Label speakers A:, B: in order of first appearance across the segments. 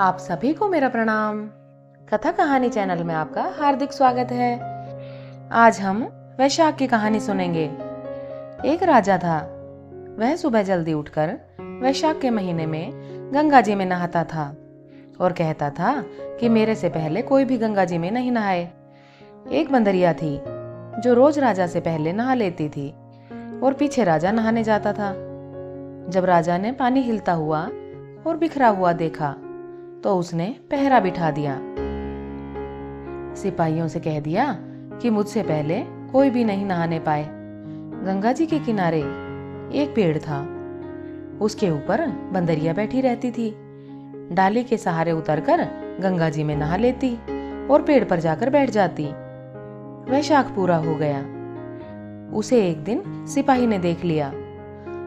A: आप सभी को मेरा प्रणाम। कथा कहानी चैनल में आपका हार्दिक स्वागत है। आज हम वैशाख की कहानी सुनेंगे। एक राजा था। वह सुबह जल्दी उठकर वैशाख के महीने में गंगा जी में नहाता था और कहता था कि मेरे से पहले कोई भी गंगा जी में नहीं नहाए। एक बंदरिया थी जो रोज राजा से पहले नहा लेती थी और पीछे राजा नहाने जाता था। जब राजा ने पानी हिलता हुआ और बिखरा हुआ देखा तो उसने पहरा बिठा दिया। सिपाहियों से कह दिया कि मुझसे पहले कोई भी नहीं नहाने पाए। गंगा जी के किनारे एक पेड़ था। उसके ऊपर बंदरिया बैठी रहती थी। डाली के सहारे उतरकर गंगा जी में नहा लेती और पेड़ पर जाकर बैठ जाती। वैशाख पूरा हो गया। उसे एक दिन सिपाही ने देख लिया।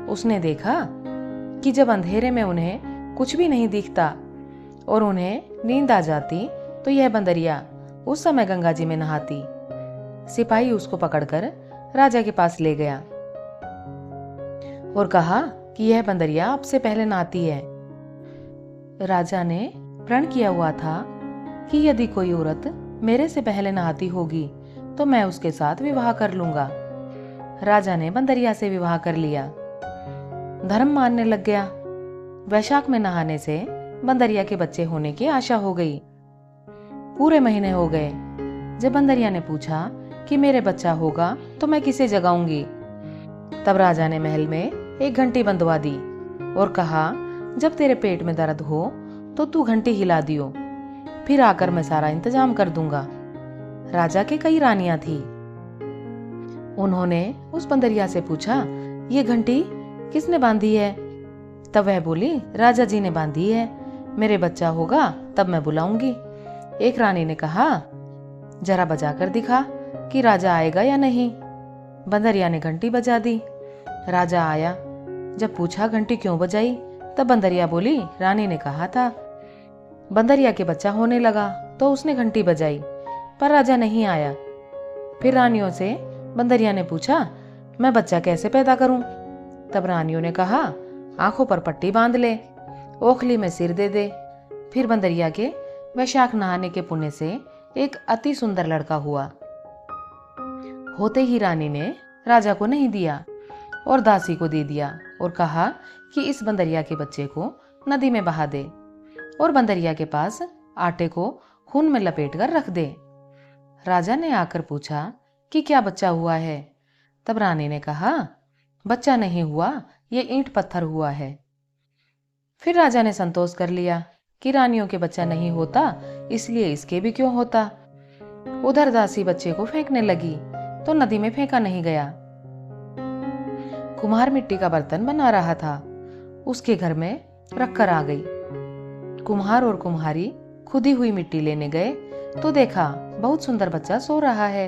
A: उसने देखा कि जब अंधेरे में उन्हें कुछ भी नहीं दिखता और उन्हें नींद आ जाती तो यह बंदरिया उस समय गंगा जी में नहाती। सिपाही उसको पकड़कर राजा के पास ले गया और कहा कि यह बंदरिया आपसे पहले नहाती है। राजा ने प्रण किया हुआ था कि यदि कोई औरत मेरे से पहले नहाती होगी तो मैं उसके साथ विवाह कर लूंगा। राजा ने बंदरिया से विवाह कर लिया। धर्म मानने लग गया। वैशाख में नहाने से बंदरिया के बच्चे होने की आशा हो गई। पूरे महीने हो गए। जब बंदरिया ने पूछा कि मेरे बच्चा होगा तो मैं किसे जगाऊंगी, तब राजा ने महल में एक घंटी बंधवा दी और कहा, जब तेरे पेट में दर्द हो तो तू घंटी हिला दियो, फिर आकर मैं सारा इंतजाम कर दूंगा। राजा के कई रानियां थी। उन्होंने उस बंदरिया से पूछा, ये घंटी किसने बांधी है? तब वह बोली, राजा जी ने बांधी है। मेरे बच्चा होगा तब मैं बुलाऊंगी। एक रानी ने कहा, जरा बजा कर दिखा कि राजा आएगा या नहीं। बंदरिया ने घंटी बजा दी। राजा आया। जब पूछा घंटी क्यों बजाई, तब बंदरिया बोली, रानी ने कहा था। बंदरिया के बच्चा होने लगा तो उसने घंटी बजाई, पर राजा नहीं आया। फिर रानियों से बंदरिया ने पूछा, मैं बच्चा कैसे पैदा करूं? तब रानियों ने कहा, आंखों पर पट्टी बांध ले, ओखली में सिर दे दे। फिर बंदरिया के वैशाख नहाने के पुण्य से एक अति सुंदर लड़का हुआ। होते ही रानी ने राजा को नहीं दिया और दासी को दे दिया और कहा कि इस बंदरिया के बच्चे को नदी में बहा दे और बंदरिया के पास आटे को खून में लपेट कर रख दे। राजा ने आकर पूछा कि क्या बच्चा हुआ है? तब रानी ने कहा, बच्चा नहीं हुआ, ये ईंट पत्थर हुआ है। फिर राजा ने संतोष कर लिया कि रानियों के बच्चा नहीं होता, इसलिए इसके भी क्यों होता। उधर दासी बच्चे को फेंकने लगी तो नदी में फेंका नहीं गया। कुम्हार मिट्टी का बर्तन बना रहा था। उसके घर में रखकर आ गई। कुम्हार और कुम्हारी खुदी हुई मिट्टी लेने गए तो देखा बहुत सुंदर बच्चा सो रहा है।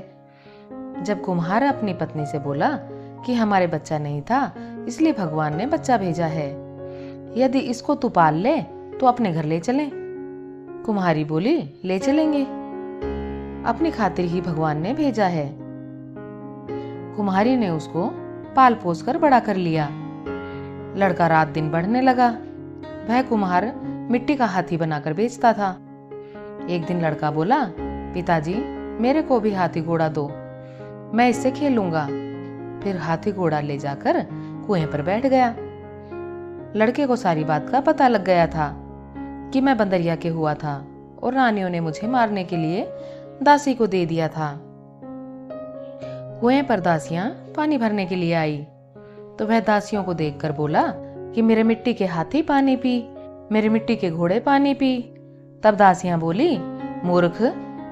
A: जब कुम्हार अपनी पत्नी से बोला कि हमारे बच्चा नहीं था, इसलिए भगवान ने बच्चा भेजा है, यदि इसको तू पाल ले तो अपने घर ले चलें। कुम्हारी बोली, ले चलेंगे, अपनी खातिर ही भगवान ने भेजा है। कुम्हारी ने उसको पाल पोस कर बड़ा कर लिया। लड़का रात दिन बढ़ने लगा। वह कुम्हार मिट्टी का हाथी बनाकर बेचता था। एक दिन लड़का बोला, पिताजी मेरे को भी हाथी घोड़ा दो, मैं इससे खेलूंगा। फिर हाथी घोड़ा ले जाकर कुएं पर बैठ गया। लड़के को सारी बात का पता लग गया था कि मैं बंदरिया के हुआ था और रानियों ने मुझे मारने के लिए दासी को दे दिया था। कुएं पर दासियां पानी भरने के लिए आई तो वह दासियों को देखकर बोला कि मेरे मिट्टी के हाथी पानी पी, मेरे मिट्टी के घोड़े पानी पी। तब दासियां बोली, मूर्ख,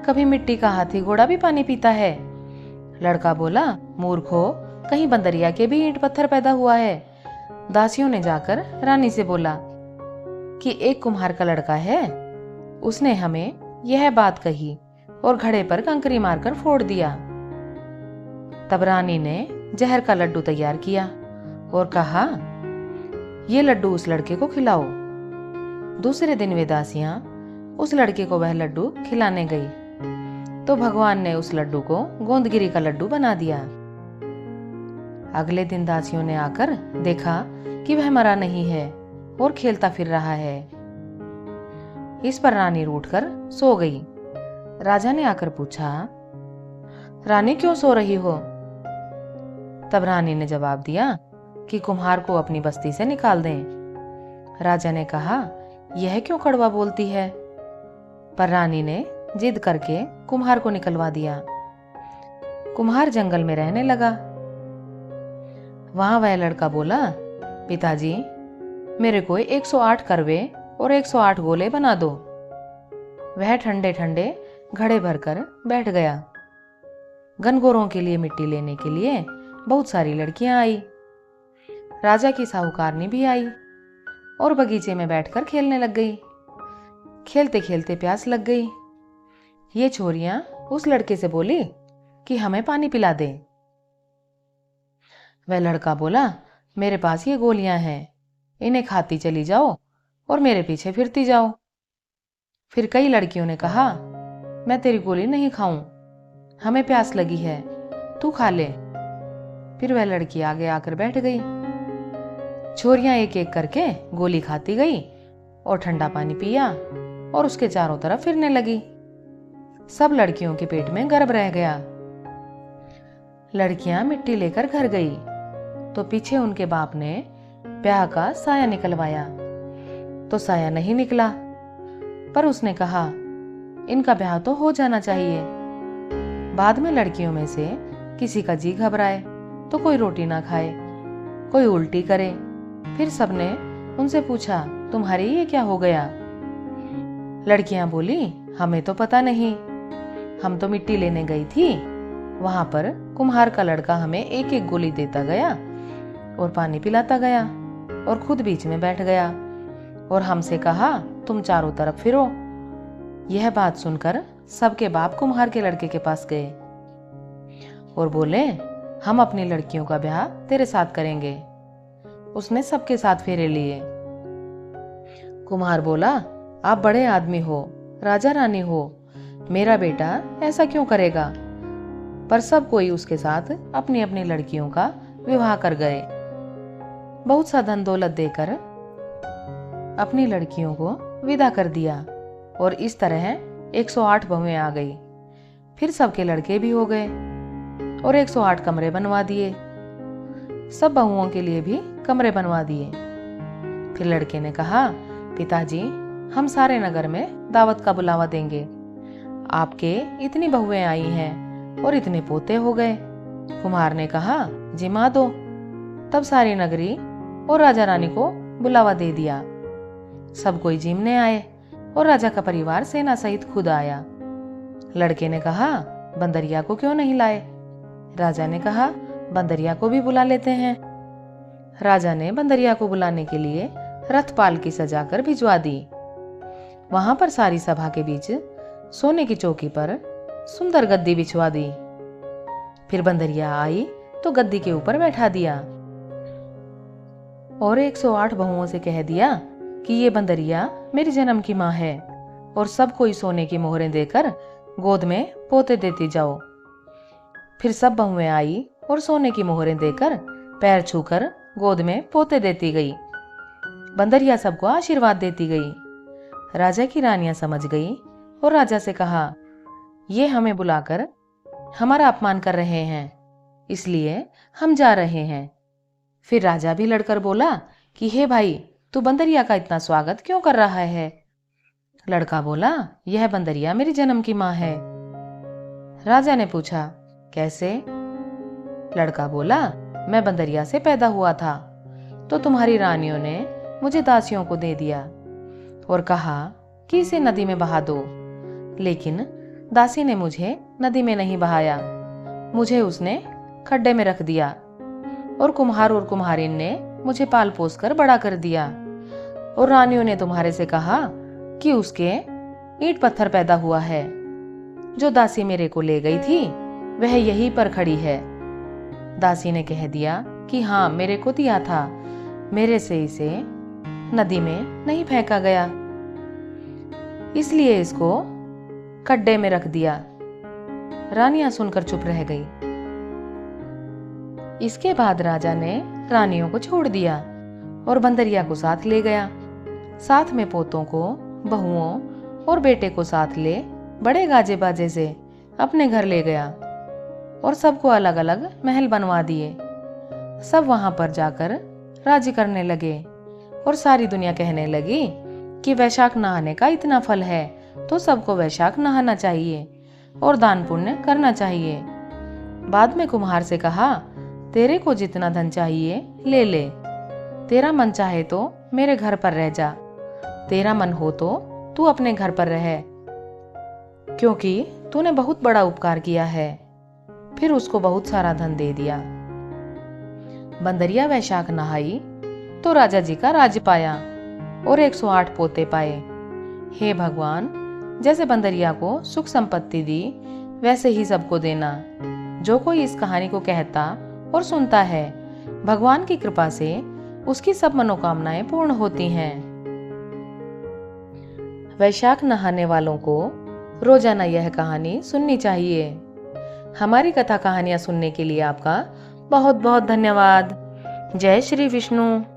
A: कभी मिट्टी का हाथी घोड़ा भी पानी पीता है? लड़का बोला, मूर्खो, कहीं बंदरिया के भी ईंट पत्थर पैदा हुआ है? दासियों ने जाकर रानी से बोला कि एक कुम्हार का लड़का है, उसने हमें यह बात कही और घड़े पर कंकरी मारकर फोड़ दिया। तब रानी ने जहर का लड्डू तैयार किया और कहा, ये लड्डू उस लड़के को खिलाओ। दूसरे दिन वे दासियां उस लड़के को वह लड्डू खिलाने गई तो भगवान ने उस लड्डू को गोंदगिरी का लड्डू बना दिया। अगले दिन दासियों ने आकर देखा कि वह मरा नहीं है और खेलता फिर रहा है। इस पर रानी रूठकर सो गई। राजा ने आकर पूछा, रानी क्यों सो रही हो? तब रानी ने जवाब दिया कि कुम्हार को अपनी बस्ती से निकाल दें। राजा ने कहा, यह क्यों कड़वा बोलती है? पर रानी ने जिद करके कुम्हार को निकलवा दिया। कुम्हार जंगल में रहने लगा। वहां वह लड़का बोला, पिताजी, मेरे को 108 करवे और 108 गोले बना दो। वह ठंडे ठंडे घड़े भरकर बैठ गया। गनगोरों के लिए मिट्टी लेने के लिए बहुत सारी लड़कियां आई। राजा की साहूकारनी भी आई और बगीचे में बैठकर खेलने लग गई। खेलते खेलते प्यास लग गई। ये छोरियां उस लड़के से बोली कि हमें पानी पिला दे। वह लड़का बोला, मेरे पास ये गोलियां हैं, इन्हें खाती चली जाओ और मेरे पीछे फिरती जाओ। फिर कई लड़कियों ने कहा, मैं तेरी गोली नहीं खाऊं, हमें प्यास लगी है, तू खा ले। फिर वह लड़की आगे आकर बैठ गई। छोरियां एक एक करके गोली खाती गई और ठंडा पानी पिया और उसके चारों तरफ फिरने लगी। सब लड़कियों के पेट में गर्भ रह गया। लड़कियां मिट्टी लेकर घर गई तो पीछे उनके बाप ने ब्याह का साया निकलवाया तो साया नहीं निकला। पर उसने कहा, इनका ब्याह तो हो जाना चाहिए। बाद में लड़कियों में से किसी का जी घबराए तो कोई रोटी ना खाए, कोई उल्टी करे। फिर सबने उनसे पूछा, तुम्हारी ये क्या हो गया? लड़कियां बोली, हमें तो पता नहीं, हम तो मिट्टी लेने गई थी। वहां पर कुम्हार का लड़का हमें एक एक गोली देता गया और पानी पिलाता गया और खुद बीच में बैठ गया और हमसे कहा, तुम चारों तरफ फिरो। यह बात सुनकर सबके बाप कुम्हार के लड़के के पास गए और बोले, हम अपनी लड़कियों का ब्याह तेरे साथ करेंगे। उसने सबके साथ फेरे लिए। कुम्हार बोला, आप बड़े आदमी हो, राजा रानी हो, मेरा बेटा ऐसा क्यों करेगा? पर सब कोई उसके साथ अपनी अपनी लड़कियों का विवाह कर गए। बहुत सा धन दौलत देकर अपनी लड़कियों को विदा कर दिया और इस तरह 108 बहुएं आ गई। फिर सबके लड़के भी हो गए और 108 कमरे बनवा दिए। सब बहुओं के लिए भी कमरे बनवा दिए। फिर लड़के ने कहा, पिताजी, हम सारे नगर में दावत का बुलावा देंगे। आपके इतनी बहुएं आई हैं और इतने पोते हो गए। कुम्हार ने कहा, जिमा दो। तब सारी नगरी और राजा रानी को बुलावा दे दिया। सब कोई जिमने आए और राजा का परिवार सेना सहित खुद आया। लड़के ने कहा, बंदरिया को क्यों नहीं लाए? राजा ने कहा, बंदरिया को भी बुला लेते हैं। राजा ने बंदरिया को बुलाने के लिए रथ पालकी सजाकर भिजवा दी। वहां पर सारी सभा के बीच सोने की चौकी पर सुंदर गद्दी बिछवा दी। फिर बंदरिया आई तो गद्दी के ऊपर बैठा दिया और 108 बहुओं से कह दिया कि ये बंदरिया मेरी जन्म की माँ है और सब कोई सोने की मोहरें देकर गोद में पोते देती जाओ। फिर सब बहुएं आई और सोने की मोहरें देकर पैर छूकर गोद में पोते देती गई। बंदरिया सबको आशीर्वाद देती गई। राजा की रानियां समझ गई और राजा से कहा, ये हमें बुलाकर हमारा अपमान कर रहे हैं, इसलिए हम जा रहे हैं। फिर राजा भी लड़कर बोला कि हे भाई, तू बंदरिया का इतना स्वागत क्यों कर रहा है? लड़का बोला, यह बंदरिया मेरी जन्म की माँ है। राजा ने पूछा, कैसे? लड़का बोला, मैं बंदरिया से पैदा हुआ था तो तुम्हारी रानियों ने मुझे दासियों को दे दिया और कहा कि इसे नदी में बहा दो, लेकिन दासी ने मुझे नदी में नहीं बहाया, मुझे उसने खड्डे में रख दिया और कुम्हार और कुम्हारिन ने मुझे पाल पोस कर बड़ा कर दिया। और रानियों ने तुम्हारे से कहा कि उसके ईंट पत्थर पैदा हुआ है। जो दासी मेरे को ले गई थी वह यहीं पर खड़ी है। दासी ने कह दिया कि हाँ, मेरे को दिया था, मेरे से इसे नदी में नहीं फेंका गया, इसलिए इसको खड्डे में रख दिया। रानियां सुनकर चुप रह गई। इसके बाद राजा ने रानियों को छोड़ दिया और बंदरिया को साथ ले गया। साथ में पोतों को, बहुओं और बेटे को साथ ले बड़े गाजे बाजे से अपने घर ले गया और सबको अलग अलग महल बनवा दिए। सब वहां पर जाकर राजी करने लगे और सारी दुनिया कहने लगी कि वैशाख नहाने का इतना फल है तो सबको वैशाख नहाना चाहिए और दान पुण्य करना चाहिए। बाद में कुम्हार से कहा, तेरे को जितना धन चाहिए ले ले, तेरा मन चाहे तो मेरे घर पर रह जा, तेरा मन हो तो तू अपने घर पर रह, क्योंकि तूने बहुत बड़ा उपकार किया है। फिर उसको बहुत सारा धन दे दिया। बंदरिया वैशाख नहाई तो राजा जी का राज्य पाया और 108 पोते पाए। हे भगवान, जैसे बंदरिया को सुख संपत्ति दी वैसे ही सबको देना। जो कोई इस कहानी को कहता और सुनता है, भगवान की कृपा से उसकी सब मनोकामनाएं पूर्ण होती हैं। वैशाख नहाने वालों को रोजाना यह कहानी सुननी चाहिए। हमारी कथा कहानियां सुनने के लिए आपका बहुत बहुत धन्यवाद। जय श्री विष्णु।